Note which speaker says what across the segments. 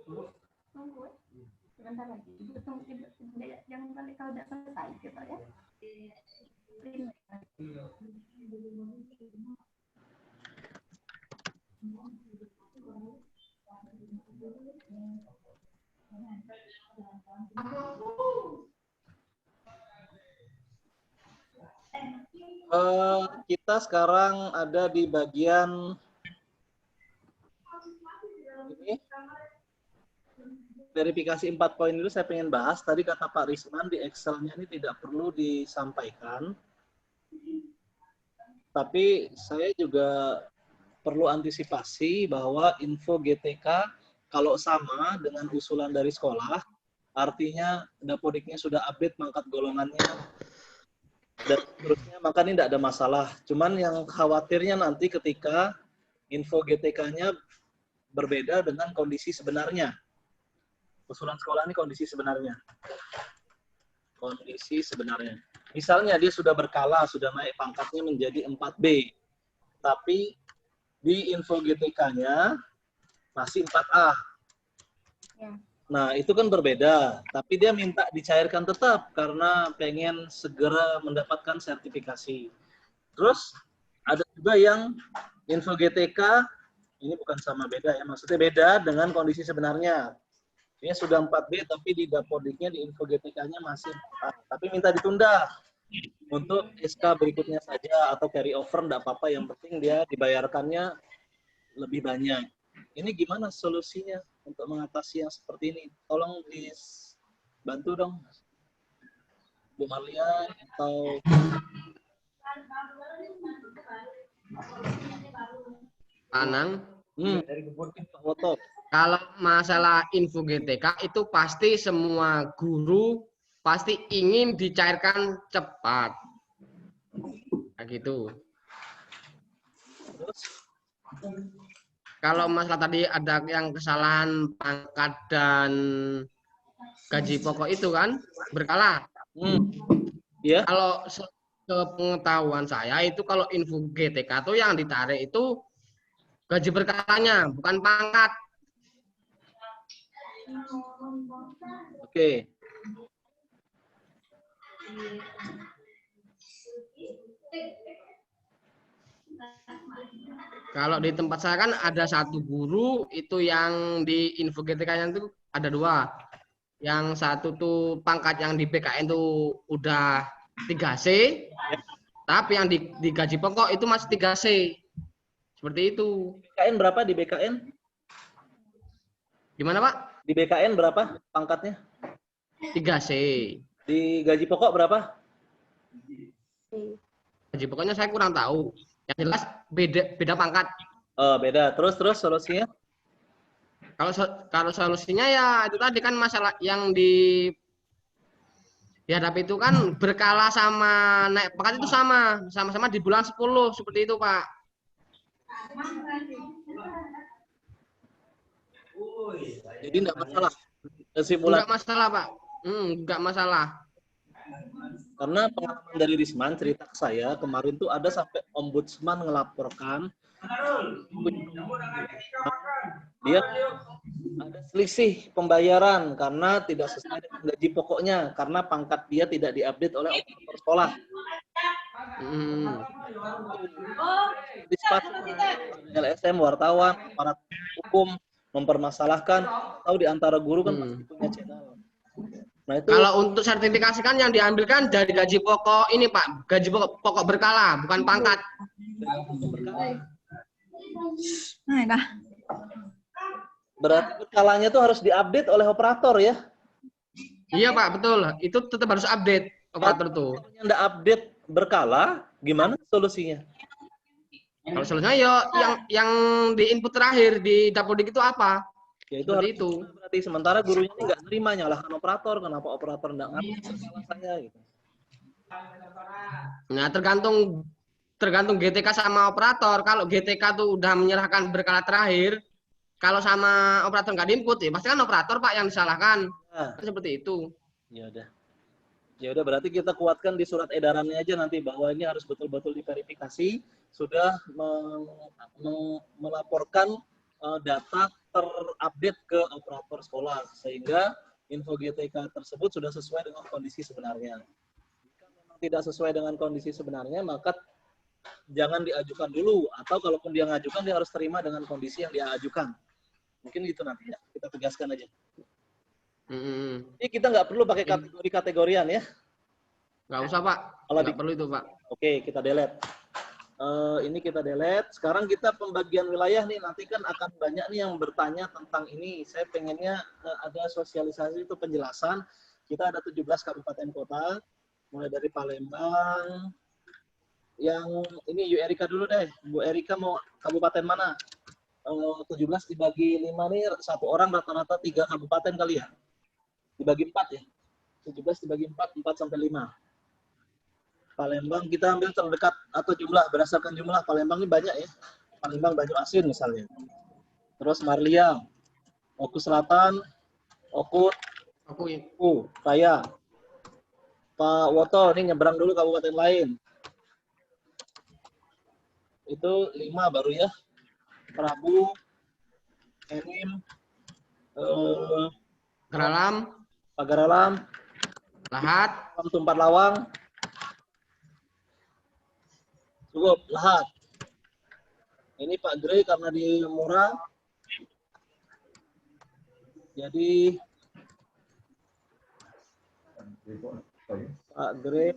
Speaker 1: Tunggu, sebentar lagi. Jangan balik kalau udah selesai gitu ya.
Speaker 2: Kita sekarang ada di bagian ini. Verifikasi 4 poin dulu saya pengen bahas. Tadi kata Pak Risman di Excel-nya ini tidak perlu disampaikan. Tapi saya juga perlu antisipasi bahwa info GTK kalau sama dengan usulan dari sekolah, artinya Dapodiknya sudah update mangkat golongannya dan seterusnya, maka ini tidak ada masalah. Cuman yang khawatirnya nanti ketika info GTK-nya berbeda dengan kondisi sebenarnya. Usulan sekolah ini kondisi sebenarnya. Kondisi sebenarnya. Misalnya dia sudah berkala, sudah naik pangkatnya menjadi 4B. Tapi di info GTK-nya masih 4A.
Speaker 1: Ya.
Speaker 2: Nah, itu kan berbeda. Tapi dia minta dicairkan tetap karena pengen segera mendapatkan sertifikasi. Terus ada juga yang info GTK, ini bukan sama beda ya, maksudnya beda dengan kondisi sebenarnya. Ini sudah 4B tapi di Dapodiknya di info GTK-nya masih 4A. Tapi minta ditunda untuk SK berikutnya saja atau carry over enggak apa-apa, yang penting dia dibayarkannya lebih banyak. Ini gimana solusinya untuk mengatasi yang seperti ini? Tolong dibantu dong, Bu Malia atau
Speaker 3: Anang.
Speaker 2: Dari Pak Woto.
Speaker 3: Kalau masalah info GTK itu pasti semua guru pasti ingin dicairkan cepat. Kayak gitu.
Speaker 2: Terus?
Speaker 3: Kalau masalah tadi ada yang kesalahan pangkat dan gaji pokok itu kan berkala.
Speaker 2: Ya.
Speaker 3: Kalau sepengetahuan saya itu kalau info GTK tuh yang ditarik itu gaji berkalanya, bukan pangkat.
Speaker 2: Oke.
Speaker 3: Kalau di tempat saya kan ada satu guru itu yang di info GTK-nya itu ada 2. Yang satu tuh pangkat yang di BKN tuh udah 3C, tapi yang di gaji pokok itu masih 3C. Seperti itu.
Speaker 2: BKN berapa di BKN?
Speaker 3: Gimana, Pak?
Speaker 2: Di BKN berapa pangkatnya?
Speaker 3: 3C.
Speaker 2: Di gaji pokok berapa?
Speaker 3: Gaji pokoknya saya kurang tahu. Yang jelas beda pangkat.
Speaker 2: Oh, beda. Terus solusinya?
Speaker 3: Kalau solusinya ya itu tadi kan masalah yang dihadapi itu kan berkala sama naik pangkat itu sama-sama di bulan 10 seperti itu, Pak.
Speaker 2: Jadi enggak masalah.
Speaker 3: Enggak masalah, Pak. Enggak masalah.
Speaker 2: Karena pengalaman dari Risman cerita ke saya kemarin tuh ada sampai ombudsman ngelaporkan dia ada selisih pembayaran karena tidak sesuai dengan gaji pokoknya karena pangkat dia tidak diupdate oleh operator sekolah. LSM, wartawan, aparat hukum mempermasalahkan, atau di antara guru kan pasti punya channel. Nah, itu
Speaker 3: kalau untuk sertifikasi kan yang diambilkan dari gaji pokok ini, Pak, gaji pokok berkala, bukan pangkat.
Speaker 1: Nah,
Speaker 2: berarti berkalanya tuh harus diupdate oleh operator ya?
Speaker 3: Iya, Pak, betul. Itu tetap harus update operator tuh.
Speaker 2: Kalau nggak update berkala, gimana solusinya?
Speaker 3: Kalau solusinya ya yang di input terakhir di Dapodik itu apa?
Speaker 2: Ya itu
Speaker 3: Seperti
Speaker 2: harus
Speaker 3: itu.
Speaker 2: Berarti sementara gurunya ini nggak terima, nyalahkan operator, kenapa operator nggak ngerti berkala saya gitu.
Speaker 3: Nah, tergantung GTK sama operator. Kalau GTK tuh udah menyerahkan berkala terakhir, kalau sama operator nggak diinput ya pasti kan operator, Pak, yang disalahkan.
Speaker 2: Nah,
Speaker 3: Seperti itu.
Speaker 2: Ya udah berarti kita kuatkan di surat edarannya aja nanti bahwa ini harus betul-betul diverifikasi, sudah melaporkan data terupdate ke operator sekolah, sehingga info GTK tersebut sudah sesuai dengan kondisi sebenarnya. Jika memang tidak sesuai dengan kondisi sebenarnya, maka jangan diajukan dulu, atau kalaupun dia ngajukan, dia harus terima dengan kondisi yang dia ajukan. Mungkin gitu nanti ya, kita tegaskan aja. Jadi kita nggak perlu pakai kategori-kategorian ya.
Speaker 3: Nggak usah, Pak. Nggak perlu itu, Pak.
Speaker 2: Oke, kita delete. Ini kita delete. Sekarang kita pembagian wilayah nih. Nanti kan akan banyak nih yang bertanya tentang ini. Saya pengennya ada sosialisasi itu penjelasan. Kita ada 17 kabupaten kota. Mulai dari Palembang. Yang ini Bu Erika dulu deh. Bu Erika mau kabupaten mana? 17 dibagi 5 nih. Satu orang rata-rata 3 kabupaten kali ya. Dibagi 4 ya. 17 dibagi 4, 4 sampai 5. Palembang kita ambil terdekat atau jumlah, berdasarkan jumlah. Palembang ini banyak ya. Palembang Banyu-Asin misalnya. Terus Marlia, Oku Selatan, Oku Raya. Pak Woto ini nyebrang dulu kabupaten lain. Itu 5 baru ya. Prabu, Enim, Pagaralam,
Speaker 3: Lahat,
Speaker 2: Tumpat Lawang, cukup, Lahat. Ini Pak Gray karena di Murah, jadi Pak Gray,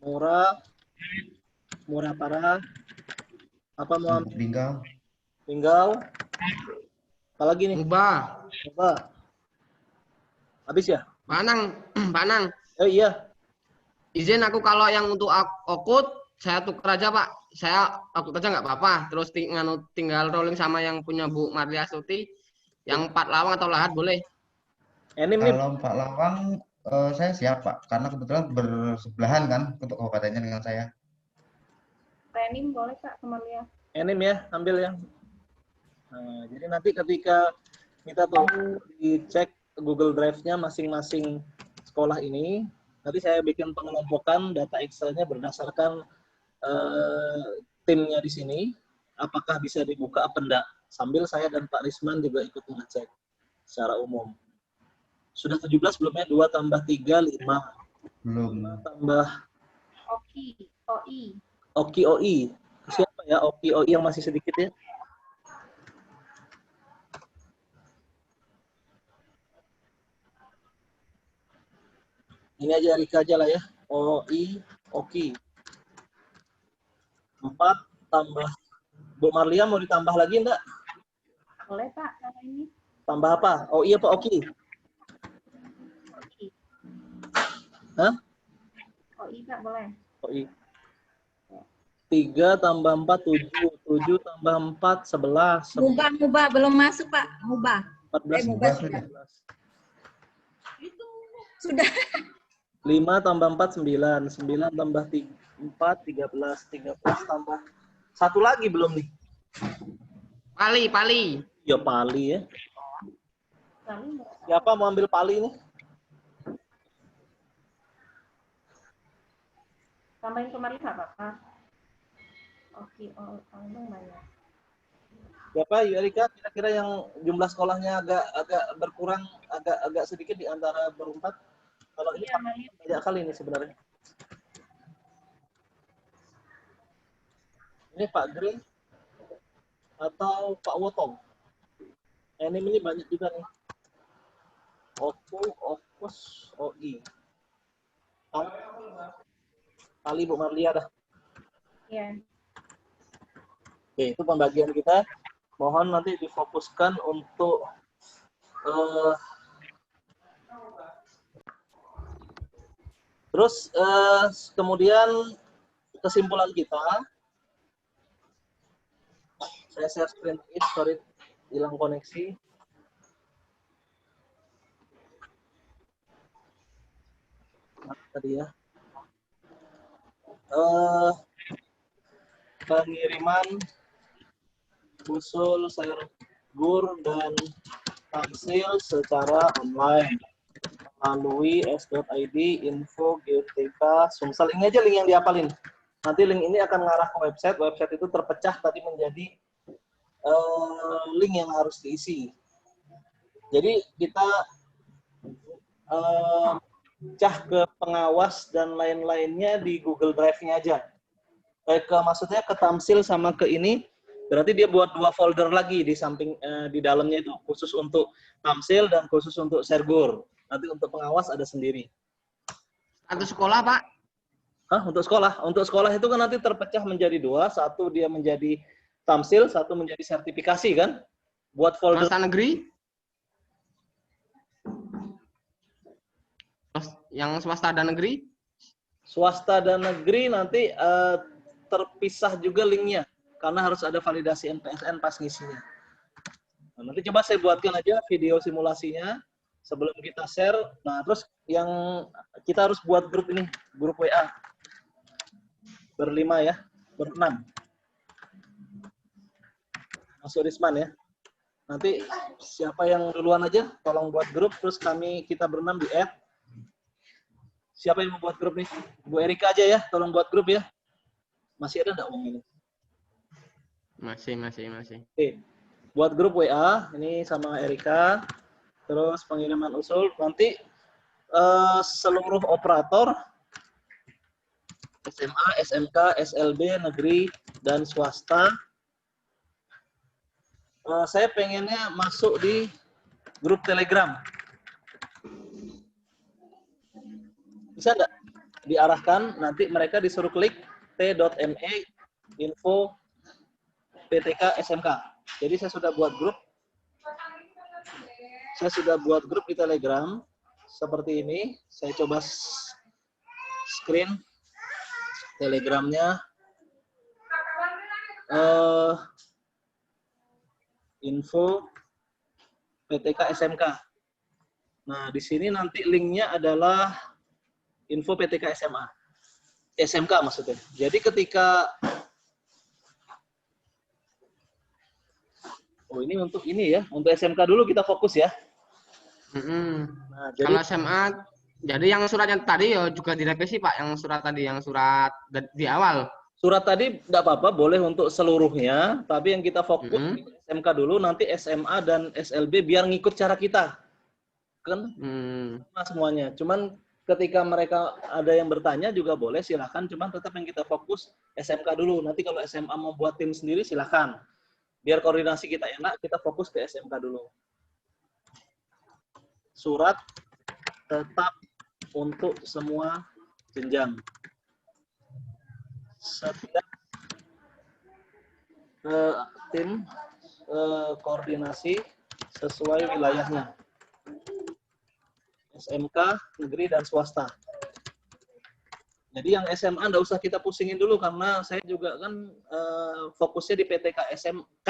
Speaker 2: Murah Parah, apa mau Linggau, apalagi nih?
Speaker 3: Mubah.
Speaker 2: Habis ya?
Speaker 3: Panang.
Speaker 2: Iya.
Speaker 3: Izin aku kalau yang untuk Okut, saya tuker aja, Pak. Saya Okut aja nggak apa-apa. Terus tinggal rolling sama yang punya Bu Marlia Suti. Yang Pak Lawang atau Lahat boleh.
Speaker 4: Kalau Pak Lawang, saya siap, Pak. Karena kebetulan bersebelahan kan untuk kabupatennya dengan saya.
Speaker 1: Enim boleh, Pak, ke Marlia.
Speaker 2: Enim ya, ambil ya. Nah, jadi nanti ketika kita tuh dicek Google Drive-nya masing-masing sekolah ini, nanti saya bikin pengelompokan data Excel-nya berdasarkan timnya di sini, apakah bisa dibuka apa enggak. Sambil saya dan Pak Risman juga ikut mengecek secara umum. Sudah 17 belum ya? 2 tambah 3, 5.
Speaker 4: Belum.
Speaker 2: 5 tambah OI. Siapa ya OI yang masih sedikit ya? Ini aja Rika aja lah ya. Oki. 4 tambah. Bu Marlia mau ditambah lagi enggak?
Speaker 1: Boleh, Pak, kalau ini.
Speaker 2: Tambah apa? OI apa Oki? Hah?
Speaker 1: OI, Pak, boleh.
Speaker 2: OI. 3 tambah 4, 7. 7 tambah 4, 11.
Speaker 5: Mubah, belum masuk, Pak. Mubah.
Speaker 2: 14.
Speaker 5: Mubah sudah. Sudah.
Speaker 2: 5 tambah 4, 9. 9 tambah 4, 13. 13 tambah. Satu lagi belum nih?
Speaker 3: Pali.
Speaker 2: Ya, Pali ya. Siapa mau ambil Pali nih?
Speaker 1: Tambahin ke Marlia nggak apa-apa. Oke, Palembang banyak.
Speaker 2: Siapa Erika kira-kira yang jumlah sekolahnya agak berkurang, agak sedikit di antara berempat? Kalau ini banyak kali ini sebenarnya. Ini Pak Gray atau Pak Wotong? Ini banyak juga nih. Okus, OI. Kali Bu Marlia dah.
Speaker 1: Iya.
Speaker 2: Oke, itu pembagian kita. Mohon nanti difokuskan untuk terus kemudian kesimpulan kita. Saya share screen it, sorry hilang koneksi. Tadi ya. Pengiriman usul sayur gur dan taksil secara online melalui s.id info GTK Sumsel. Ini aja link yang dihafalin. nanti link ini akan mengarah ke website. Website itu terpecah tadi menjadi link yang harus diisi. Jadi kita pecah ke pengawas dan lain-lainnya di Google Drive-nya aja. Maksudnya ke Tamsil sama ke ini, berarti dia buat 2 folder lagi di samping di dalamnya itu khusus untuk Tamsil dan khusus untuk Sergur. Nanti untuk pengawas ada sendiri.
Speaker 3: Satu sekolah, Pak?
Speaker 2: Hah, untuk sekolah? Untuk sekolah itu kan nanti terpecah menjadi 2, satu dia menjadi Tamsil, satu menjadi sertifikasi kan? Buat folder
Speaker 3: Swasta negeri? Yang swasta dan negeri?
Speaker 2: swasta dan negeri nanti terpisah juga linknya karena harus ada validasi NPSN pas ngisinya. Nah, nanti coba saya buatkan aja video simulasinya sebelum kita share. Nah, terus yang kita harus buat grup ini, grup WA. Berlima ya, berenam. Masuk Risman ya. Nanti siapa yang duluan aja, tolong buat grup, terus kita berenam di add. Siapa yang mau buat grup nih? Bu Erika aja ya, tolong buat grup ya. Masih ada nggak uang ini?
Speaker 3: Masih.
Speaker 2: Oke. Buat grup WA, ini sama Erika. Terus pengiriman usul, nanti seluruh operator, SMA, SMK, SLB, negeri, dan swasta, saya pengennya masuk di grup Telegram. Bisa nggak diarahkan, nanti mereka disuruh klik t.me info PTK SMK. Jadi saya sudah buat grup. Saya sudah buat grup di Telegram seperti ini. Saya coba screen Telegramnya. Info PTK SMK. Nah, di sini nanti linknya adalah info PTK SMA. SMK maksudnya. Jadi ketika ini untuk ini ya, untuk SMK dulu kita fokus ya. Nah, jadi
Speaker 3: Kalau SMA, jadi yang surat yang tadi ya juga direvisi Pak, yang surat tadi, yang surat di awal.
Speaker 2: Surat tadi tidak apa-apa, boleh untuk seluruhnya, tapi yang kita fokus di SMK dulu, nanti SMA dan SLB biar ngikut cara kita. Kan semuanya. Cuman ketika mereka ada yang bertanya juga boleh, silahkan. Cuman tetap yang kita fokus SMK dulu. Nanti kalau SMA mau buat tim sendiri, silahkan. Biar koordinasi kita enak, kita fokus ke SMK dulu. Surat tetap untuk semua jenjang. Setiap tim koordinasi sesuai wilayahnya. SMK, negeri, dan swasta. Jadi yang SMA nggak usah kita pusingin dulu karena saya juga kan fokusnya di PTK SMK.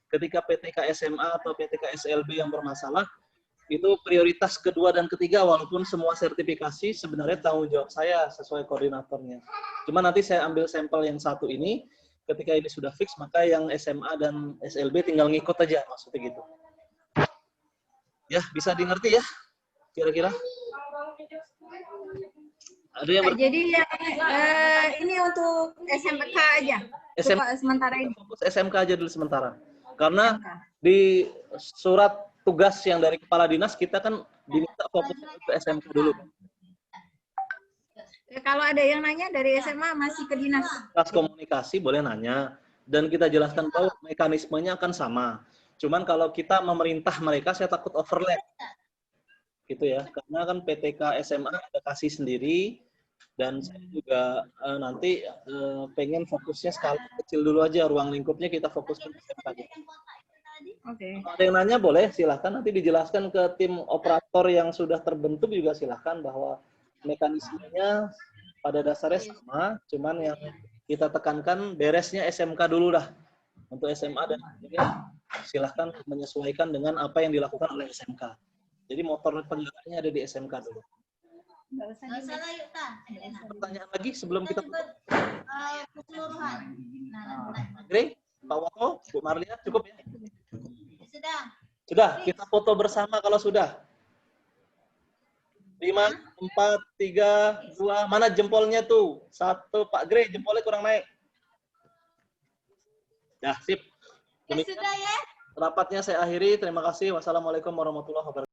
Speaker 2: Ketika PTK SMA atau PTK SLB yang bermasalah, itu prioritas kedua dan ketiga walaupun semua sertifikasi sebenarnya tanggung jawab saya sesuai koordinatornya. Cuma nanti saya ambil sampel yang satu ini, ketika ini sudah fix maka yang SMA dan SLB tinggal ngikut aja, maksudnya gitu. Ya, bisa dimengerti ya? Kira-kira? Ada yang
Speaker 5: Jadi ini untuk SMK aja. Sementara ini.
Speaker 2: Fokus SMK aja dulu sementara. Karena di surat tugas yang dari kepala dinas kita kan diminta fokus ke SMK dulu.
Speaker 5: Kalau ada yang nanya dari SMA masih ke dinas.
Speaker 2: Pas komunikasi boleh nanya dan kita jelaskan bahwa mekanismenya akan sama. Cuman kalau kita memerintah mereka saya takut overlap. Gitu ya. Karena kan PTK SMA ada kasih sendiri dan saya juga nanti pengen fokusnya skala kecil dulu aja, ruang lingkupnya kita fokus ke SMK aja.
Speaker 5: Oke.
Speaker 2: Kalau ada yang nanya boleh, silahkan nanti dijelaskan ke tim operator yang sudah terbentuk juga silahkan bahwa mekanismenya pada dasarnya sama, cuman yang kita tekankan beresnya SMK dulu dah. Untuk SMA dan ini silahkan menyesuaikan dengan apa yang dilakukan oleh SMK. Jadi motor penggeraknya ada di SMK dulu. Pertanyaan lagi sebelum kita tutup?
Speaker 6: Keseluruhan.
Speaker 2: Grey, Pak Wako, Bu Marlia, cukup ya?
Speaker 6: Sudah.
Speaker 2: Sudah, kita foto bersama kalau sudah. 5, 4, 3, 2. Mana jempolnya tuh? 1, Pak Gre, jempolnya kurang naik. Dah, sip.
Speaker 6: Ya
Speaker 2: Demikian
Speaker 6: sudah ya.
Speaker 2: rapatnya saya akhiri. Terima kasih. Wassalamualaikum warahmatullahi wabarakatuh.